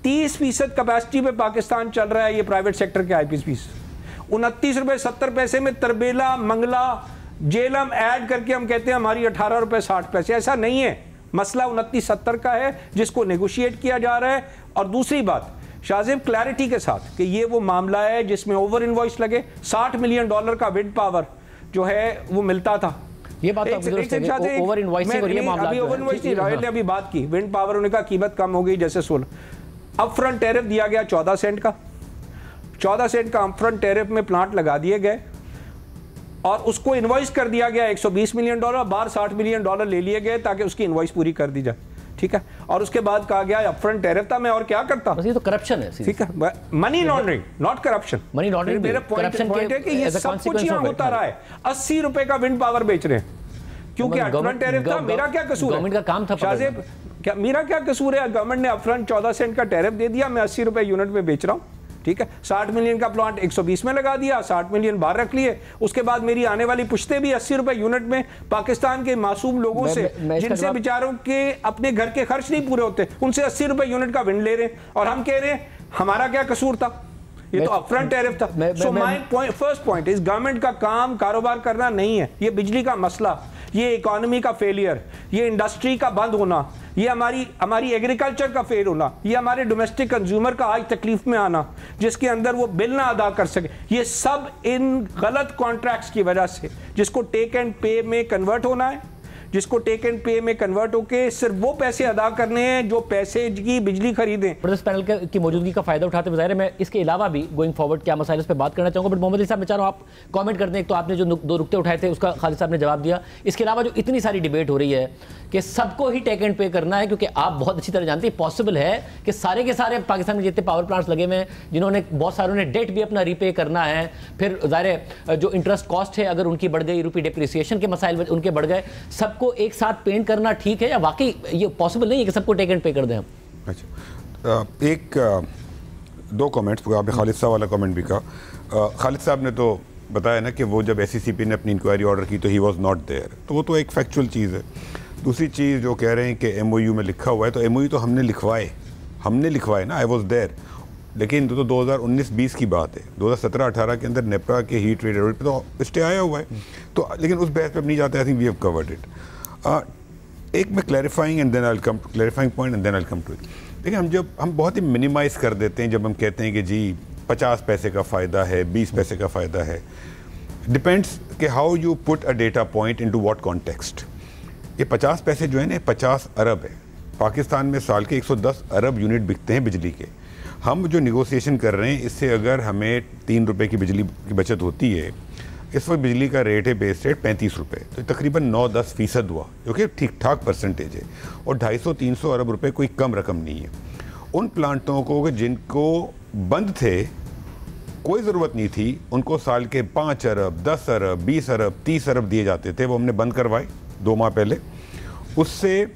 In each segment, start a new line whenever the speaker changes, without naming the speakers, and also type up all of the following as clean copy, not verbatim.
30% capacity पे पाकिस्तान चल रहा है ये प्राइवेट सेक्टर के आईपीपीस। 29 रुपए 70 पैसे में तरबेला, मंगला, जेलम ऐड करके हम कहते हैं हमारी 18 रुपए 60 पैसे। ऐसा नहीं है, मसला 29-70 का है जिसको नेगोशिएट किया जा रहा है। और दूसरी बात शाहजेब, क्लैरिटी के साथ कि ये वो मामला है जिसमें ओवर इनवॉइस लगे। $60 मिलियन का विंड पावर जो है वो मिलता था।
ये बात ओवर इनवॉइसिंग और ये मामला
अभी ओवर इनवॉइस नहीं, रॉयल ने अभी बात की विंड पावर होने का कीमत कम हो गई जैसे 16। अपफ्रंट टैरिफ दिया गया 14 सेंट का, 14 सेंट का अपफ्रंट टैरिफ में प्लांट लगा दिए गए और उसको इनवॉइस कर दिया गया $120 मिलियन, बाहर $60 मिलियन ले लिए गए ताकि उसकी इनवॉइस पूरी कर दी जाए। ठीक है, और उसके बाद कहा गया अपफ्रंट टैरिफ था, मैं और क्या करता।
ये तो करप्शन है। ठीक है,
money laundering not corruption.
Money laundering
मेरा पॉइंट है कि ये सब कुछ यहाँ होता रहा है। 80 रुपए का विंड पावर बेच रहे हैं क्योंकि अपफ्रंट टैरिफ था। मेरा क्या कसूर है?
गवर्नमेंट का काम था
शाहजेब, क्या मेरा क्या कसूर है? गवर्नमेंट ने अपफ्रंट 14 सेंट का टैरिफ दे दिया, मैं 80 रुपए यूनिट में बेच रहा हूँ। ठीक है, 60 मिलियन का प्लांट 120 में लगा दिया, 60 मिलियन बाहर रख लिए। उसके बाद मेरी आने वाली पुश्ते भी 80 रुपए यूनिट में पाकिस्तान के मासूम लोगों से, जिनसे बेचारों के अपने घर के खर्च नहीं पूरे होते, उनसे 80 रुपए यूनिट का विंड ले रहे हैं और हम कह रहे हैं हमारा क्या कसूर था? ये तो अपफ्रंट टैरिफ था। So my first point is government का काम कारोबार करना नहीं है। ये बिजली का मसला, ये इकोनॉमी का फेलियर, ये इंडस्ट्री का बंद होना, ये हमारी एग्रीकल्चर का फेल होना, ये हमारे डोमेस्टिक कंज्यूमर का आज तकलीफ में आना जिसके अंदर वो बिल ना अदा कर सके, ये सब इन गलत कॉन्ट्रैक्ट्स की वजह से, जिसको टेक एंड पे में कन्वर्ट होना है, जिसको टेक एंड पे में कन्वर्ट होकर सिर्फ वो पैसे अदा करने हैं जो पैसे की बिजली खरीदें।
जबरदस्त पैनल की मौजूदगी का फायदा उठाते हुए मैं इसके अलावा भी गोइंग फॉरवर्ड क्या मसाइल इस पर बात करना चाहूँगा। बट मोहम्मद अली साहब, मैं चाह रहा हूँ आप कमेंट कर दें। एक तो आपने जो 2 नुकते उठाए थे उसका खालिद साहब ने जवाब दिया। इसके अलावा जो इतनी सारी डिबेट हो रही है कि सबको ही टेक एंड पे करना है, क्योंकि आप बहुत अच्छी तरह जानते हैं पॉसिबल है कि सारे के सारे पाकिस्तान में जितने पावर प्लांट्स लगे हुए हैं, जिन्होंने बहुत सारों ने डेट भी अपना रीपे करना है, फिर ज़ाहिर जो इंटरेस्ट कॉस्ट है अगर उनकी बढ़ गई, रुपी डिप्रिसिएशन के मसाइल उनके बढ़ गए, सबको एक साथ पेंट करना ठीक है या वाकई ये पॉसिबल नहीं है कि सबको टेक एंड पे कर दें हम?
अच्छा, 2 कमेंट्स। आपने खालिद साहब वाला कमेंट भी कहा। खालिद साहब ने तो बताया ना कि वो जब SCCP ने अपनी इंक्वायरी ऑर्डर की तो ही वॉज नॉट देयर, तो वो तो एक फैक्चुअल चीज़ है। दूसरी चीज़ जो कह रहे हैं कि MOU में लिखा हुआ है, तो MOU तो हमने लिखवाए ना, आई वॉज देयर। लेकिन तो 2019-20 की बात है। 2017-18 के अंदर नेपरा के हीट रेट पे तो स्टे आया हुआ है, तो लेकिन उस बहस पे नहीं जाते। I think we have covered it. एक मैं clarifying and then I will come to clarifying point and then I will come to it. देखिए, हम बहुत ही मिनिमाइज़ कर देते हैं जब हम कहते हैं कि जी 50 पैसे का फ़ायदा है, 20 पैसे का फ़ायदा है। डिपेंड्स कि how you put a data point into what context. ये 50 पैसे जो है ना, 50 अरब है। पाकिस्तान में साल के 110 अरब यूनिट बिकते हैं बिजली के। हम जो निगोसिएशन कर रहे हैं, इससे अगर हमें 3 रुपये की बिजली की बचत होती है, इस वक्त बिजली का रेट है बेस रेट 35 रुपये, तो तकरीबन 9-10% हुआ, जो कि ठीक ठाक परसेंटेज है। और 250-300 अरब रुपए कोई कम रकम नहीं है। उन प्लांटों को जिनको बंद थे, कोई ज़रूरत नहीं थी, उनको साल के 5 अरब, 10 अरब, 20 अरब, 30 अरब दिए जाते थे, वो हमने बंद करवाए 2 माह पहले। उससे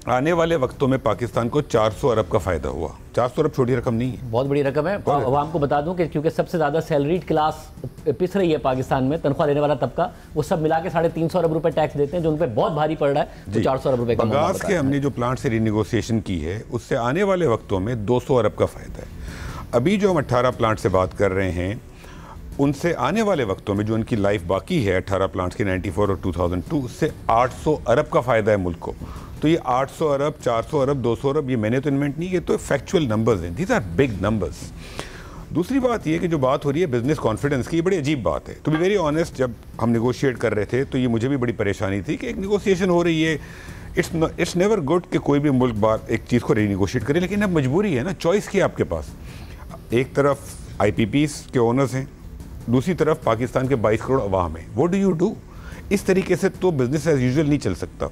आने वाले वक्तों में पाकिस्तान को 400 अरब का फ़ायदा हुआ। 400 अरब छोटी रकम नहीं है,
बहुत बड़ी रकम है। आवाम को बता दूं कि क्योंकि सबसे ज़्यादा सैलरीड क्लास पिस रही है पाकिस्तान में, तनख्वाह लेने वाला तबका, वो सब मिला के 350 अरब रुपए टैक्स देते हैं, जो उन पर बहुत भारी पड़ रहा है। तो 400 अरब रुपए का
बगास के हमने जो प्लांट से रीनिगोसिएशन की है, उससे आने वाले वक्तों में 200 अरब का फ़ायदा है। अभी जो हम 18 प्लांट से बात कर रहे हैं, उनसे आने वाले वक्तों में जो उनकी लाइफ बाकी है 18 प्लांट्स की 94 और 2002, उससे 800 अरब का फ़ायदा है मुल्क को। तो ये 800 अरब, 400 अरब, 200 अरब, ये मैंने तो इन्वेंट नहीं किए, तो फैक्चुअल नंबर्स हैं। These are big numbers. दूसरी बात ये कि जो बात हो रही है बिजनेस कॉन्फिडेंस की, ये बड़ी अजीब बात है। टू बी वेरी ऑनेस्ट, जब हम निगोशिएट कर रहे थे तो ये मुझे भी बड़ी परेशानी थी कि एक निगोशिएशन हो रही है, इट्स नेवर गुड कि कोई भी मुल्क बार एक चीज़ को रीनिगोशिएट करे, लेकिन अब मजबूरी है ना, चॉइस की आपके पास। एक तरफ IPPs के ओनर्स हैं, दूसरी तरफ पाकिस्तान के 22 करोड़ अवाम है। What do you do? इस तरीके से तो बिजनेस एज यूजुअल नहीं चल सकता।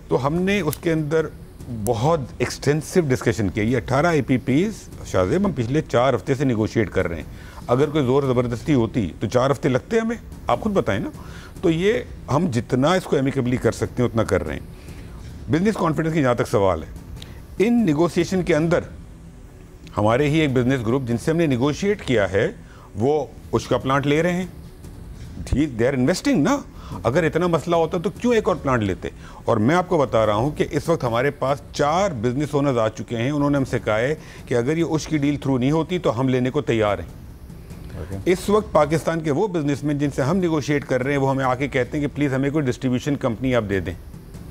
तो हमने उसके अंदर बहुत एक्सटेंसिव डिस्कशन किया। ये 18 IPPs शाहजेब हम पिछले 4 हफ्ते से निगोशिएट कर रहे हैं। अगर कोई ज़ोर ज़बरदस्ती होती तो 4 हफ्ते लगते हमें, आप खुद बताएं ना। तो ये हम जितना इसको एमिकेबली कर सकते हैं उतना कर रहे हैं। बिजनेस कॉन्फिडेंस की जहाँ तक सवाल है, इन निगोशिएशन के अंदर हमारे ही एक बिजनेस ग्रुप जिनसे हमने निगोशिएट किया है, वो उसका प्लांट ले रहे हैं। दे आर इन्वेस्टिंग ना। अगर इतना मसला होता तो क्यों एक और प्लांट लेते। और मैं आपको बता रहा हूँ कि इस वक्त हमारे पास 4 बिजनेस ओनर्स आ चुके हैं, उन्होंने हमसे कहा है कि अगर ये उश की डील थ्रू नहीं होती तो हम लेने को तैयार हैं। इस वक्त पाकिस्तान के वो बिजनेसमैन जिनसे हम निगोशिएट कर रहे हैं वो हमें आके कहते हैं कि प्लीज़ हमें कोई डिस्ट्रीब्यूशन कंपनी आप दे दें,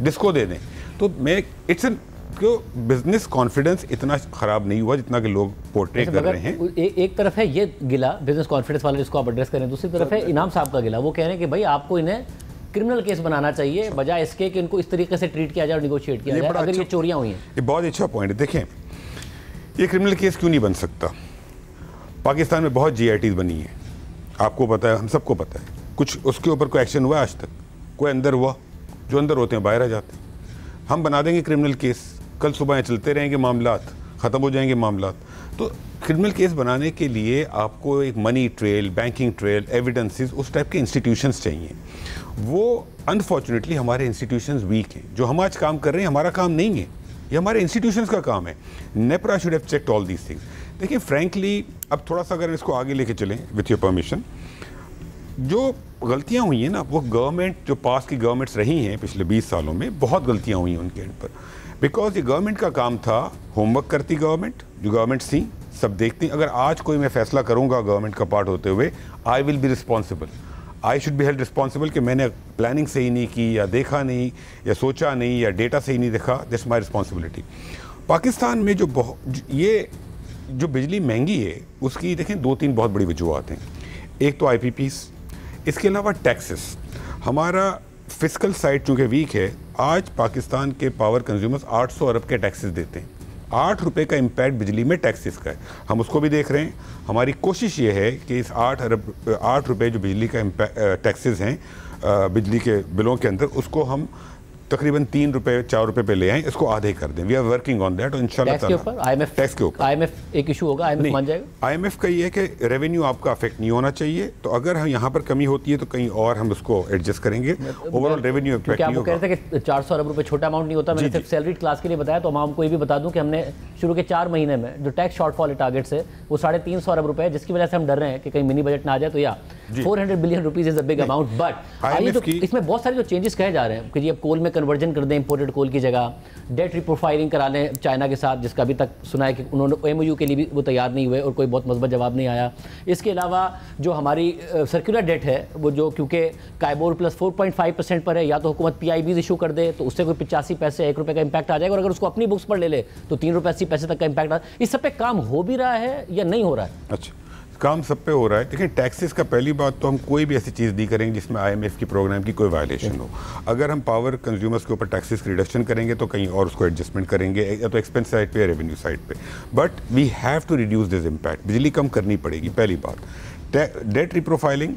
डिस्को दे दें। तो मैं इट्स एन बिजनेस कॉन्फिडेंस इतना ख़राब नहीं हुआ जितना कि लोग पोर्ट्रे कर रहे हैं।
एक तरफ है ये गिला बिजनेस कॉन्फिडेंस वाला जिसको आप एड्रेस करें, दूसरी तरफ है इनाम साहब का गिला। वो कह रहे हैं कि भाई आपको इन्हें क्रिमिनल केस बनाना चाहिए बजाय इसके कि इनको इस तरीके से ट्रीट किया जाए और निगोशिएट किया जाए अगर ये चोरियां हुई हैं।
ये बहुत अच्छा पॉइंट है। देखें, ये क्रिमिनल केस क्यों नहीं बन सकता। पाकिस्तान में बहुत GITs बनी है, आपको पता है, हम सबको पता है। कुछ उसके ऊपर कोई एक्शन हुआ आज तक? कोई अंदर हुआ? जो अंदर होते हैं बाहर आ जाते हैं। हम बना देंगे क्रिमिनल केस, कल सुबह चलते रहेंगे मामलात, ख़त्म हो जाएंगे मामलात। तो क्रिमिनल केस बनाने के लिए आपको एक money trail, banking trail, evidences, उस टाइप के इंस्टीट्यूशंस चाहिए। वो अनफॉर्चुनेटली हमारे इंस्टीट्यूशंस वीक हैं। जो हम आज काम कर रहे हैं हमारा काम नहीं है, ये हमारे इंस्टीट्यूशंस का काम है। NEPRA should have checked all these things. देखिए फ्रैंकली, अब थोड़ा सा अगर इसको आगे लेके चलें विथ योर परमिशन, जो गलतियां हुई हैं ना, वो गवर्नमेंट, जो पास की गवर्नमेंट्स रही हैं पिछले 20 सालों में, बहुत गलतियां हुई हैं उनके एंड पर। बिकॉज ये गवर्नमेंट का काम था, होमवर्क करती गवर्नमेंट, जो गवर्नमेंट्स थी सब देखती। अगर आज कोई मैं फैसला करूंगा गवर्नमेंट का पार्ट होते हुए, I will be responsible, I should be held responsible कि मैंने प्लानिंग सही नहीं की, या देखा नहीं, या सोचा नहीं, या डेटा सही नहीं देखा। This my responsibility. पाकिस्तान में ये जो बिजली महंगी है उसकी देखें 2-3 बहुत बड़ी वजूहत हैं। एक तो IPPs, इसके अलावा टैक्सेस। हमारा फिस्कल साइड चूँकि वीक है, आज पाकिस्तान के पावर कंज्यूमर्स 800 अरब के टैक्सेस देते हैं। 8 रुपये का इम्पैक्ट बिजली में टैक्सेस का है, हम उसको भी देख रहे हैं। हमारी कोशिश ये है कि इस 8 रुपये जो बिजली का टैक्सेस हैं बिजली के बिलों के अंदर, उसको हम तकरीबन 3 रुपये 4 रुपये पे ले आएँ, इसको आधे कर दें। We are working on that. और इंशाल्लाह
टैक्स के ऊपर IMF एक इशू होगा, IMF मान जाएगा।
IMF का ये है कि रेवेन्यू आपका अफेक्ट नहीं होना चाहिए, तो अगर हम यहाँ पर कमी होती है तो कहीं और हम उसको एडजस्ट करेंगे। ओवरऑल रेवेन्यू इफेक्ट नहीं होगा।
कह रहे थे कि 400 अरब रुपये छोटा अमाउंट नहीं होता। मैंने सिर्फ सैलरीड क्लास के लिए बताया, तो हम आपको ये भी बता दूं कि हमने शुरू के 4 महीने में जो टैक्स शॉर्टफॉल टारगेट्स है वो 350 अरब रुपये, जिसकी वजह से हम डर रहे हैं कि कहीं मिनी बजट ना आ जाए। तो 400 billion rupees is a big amount. But इसमें बहुत सारे जो चेंजेस कहे जा रहे हैं कि जी अब कोल में कन्वर्जन कर दें, इंपोर्टेड कोल की जगह डेट रिप्रोफाइलिंग करा लें चाइना के साथ, जिसका अभी तक सुना है कि उन्होंने MOU के लिए भी वो तैयार नहीं हुए और कोई बहुत मजबूत जवाब नहीं आया। इसके अलावा जो हमारी सर्कुलर डेट है वो जो क्योंकि काइबोर प्लस 4.5% पर है, या तो हुकूमत PIBs इशू कर दे तो उससे कोई 85 पैसे 1 रुपये का इम्पैक्ट आ जाएगा, और अगर उसको अपनी बुक्स पर ले ले तो 3 रुपये 80 पैसे तक का इम्पैक्ट आ। इस सब पे काम हो भी रहा है या नहीं हो रहा है?
अच्छा, काम सब पे हो रहा है। देखिए टैक्सेस का पहली बात तो हम कोई भी ऐसी चीज़ नहीं करेंगे जिसमें IMF की प्रोग्राम की कोई वायलेशन हो। अगर हम पावर कंज्यूमर्स के ऊपर टैक्सेस की रिडक्शन करेंगे तो कहीं और उसको एडजस्टमेंट करेंगे, या तो एक्सपेंस साइड पे या रेवेन्यू साइड पे। But we have to reduce this impact. बिजली कम करनी पड़ेगी पहली बात। डेट रिप्रोफाइलिंग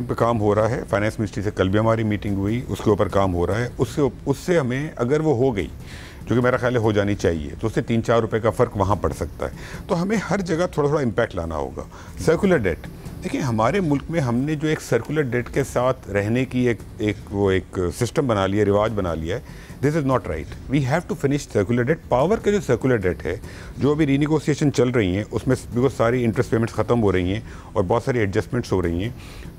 पे काम हो रहा है। फाइनेंस मिनिस्ट्री से कल भी हमारी मीटिंग हुई, उसके ऊपर काम हो रहा है। उससे हमें अगर वो हो गई, जो कि मेरा ख्याल है हो जानी चाहिए, तो उससे 3-4 रुपये का फ़र्क वहाँ पड़ सकता है। तो हमें हर जगह थोड़ा थोड़ा इम्पैक्ट लाना होगा। सर्कुलर डेट, देखिए हमारे मुल्क में हमने जो एक सर्कुलर डेट के साथ रहने की एक सिस्टम बना लिया, रिवाज बना लिया है। This is not right. We have to finish circular debt. Power का जो सर्कुलर डेट है, जो अभी रीनिगोसिएशन चल रही हैं, उसमें बिकॉज सारी इंटरेस्ट पेमेंट्स ख़त्म हो रही हैं और बहुत सारी एडजस्टमेंट्स हो रही हैं,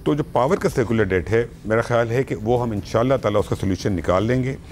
तो जो पावर का सर्कुलर डेट है, मेरा ख्याल है कि वो हम इंशाल्लाह ताला उसका सोल्यूशन निकाल लेंगे।